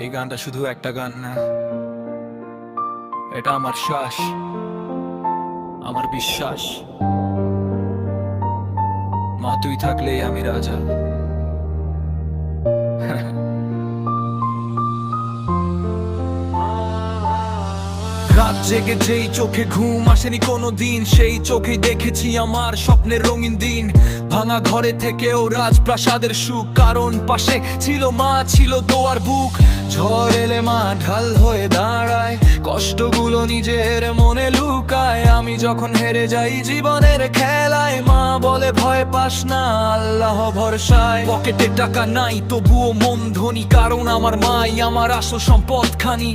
এই গানটা শুধু একটা গান না, এটা আমার শ্বাস, আমার বিশ্বাস। মা তুই থাকলেই আমি রাজা। রাত জেগে যেই চোখে ঘুম আসেনি কোনোদিন, সেই চোখেই দেখেছি আমার স্বপ্নের রঙিন দিন। ভাঙা ঘরে থেকেও রাজপ্রাসাদের সুখ, কারণ পাশে ছিল মা, ছিল দোয়ার বুক। ঝড় এলে মা ঢাল হয়ে দাঁড়ায়, কষ্টগুলো নিজের মনে লুকায়। আমি যখন হেরে যাই জীবনের খেলায়, মা বলে ভয় পাস না, আল্লাহ ভরসায়। পকেটে টাকা নাই তবুও মন ধনী, কারণ আমার মাই আমার আসল সম্পদ খানি।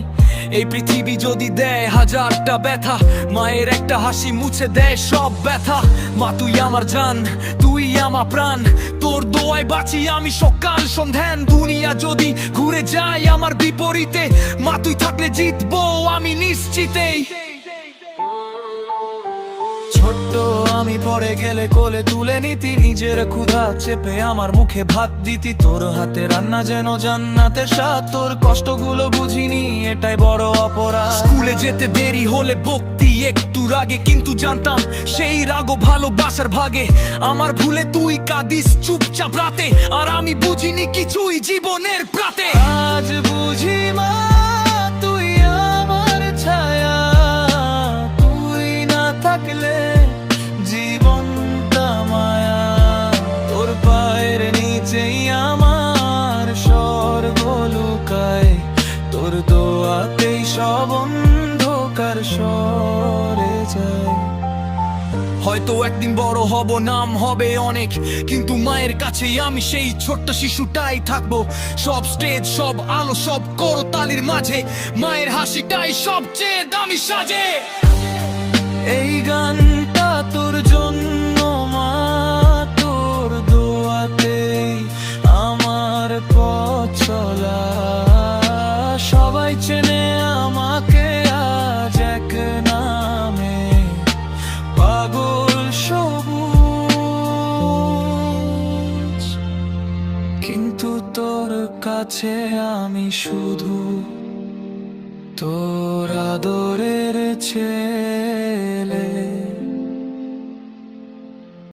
এই পৃথিবী যদি দেয় হাজারটা ব্যথা, মায়ের একটা হাসি মুছে দেয় সব ব্যথা। মা তুই আমার জান, তুই আমার প্রাণ, তোর দোয়ায় বাঁচি আমি সকাল সন্ধ্যান। দুনিয়া যদি ঘুরে যায় আমার বিপরীতে, মা তুই থাকলে জিতবো আমি নিশ্চিতেই। ছোট্ট আমি পড়ে গেলে কোলে তুলে নিতি, নিজের ক্ষুধা চেপে আমার মুখে ভাত দিতি। তোর হাতে রান্না যেন জান্নাতের স্বাদ, তোর কষ্টগুলো বুঝিনি এটাই বড় অপরাধ। স্কুলে যেতে দেরি হলে বকতি একটু রাগে, কিন্তু জানতাম সেই রাগও ভালোবাসার ভাগে। আমার ভুলে তুই কাঁদিস চুপচাপ রাতে, আর আমি বুঝিনি কিছুই জীবনের প্রাতে। আজ বুঝি মা তুই আমার ছায়া, তুই না থাকলে জীবনটা মায়া। তোর পায়ের নিচেই আমার স্বর্গ লুকায়, তোর দোয়াতেই সব অন্ধকার সরে যায়। হয়তো একদিন বড় হব, নাম হবে অনেক, কিন্তু মায়ের কাছেই আমি সেই ছোট্ট শিশুটাই থাকবো। সব স্টেজ, সব আলো, সব করতালির মাঝে মায়ের হাসিটাই সবচেয়ে দামি সাজে। এই গানটা তোর জন্য মা, তোর দোয়াতেই আমার পথ চলা। সবাই চেনে আমাকে আজ এক নামে, পাগল সবুজ। কিন্তু তোর কাছে আমি শুধু তোর আদরের ছেলে।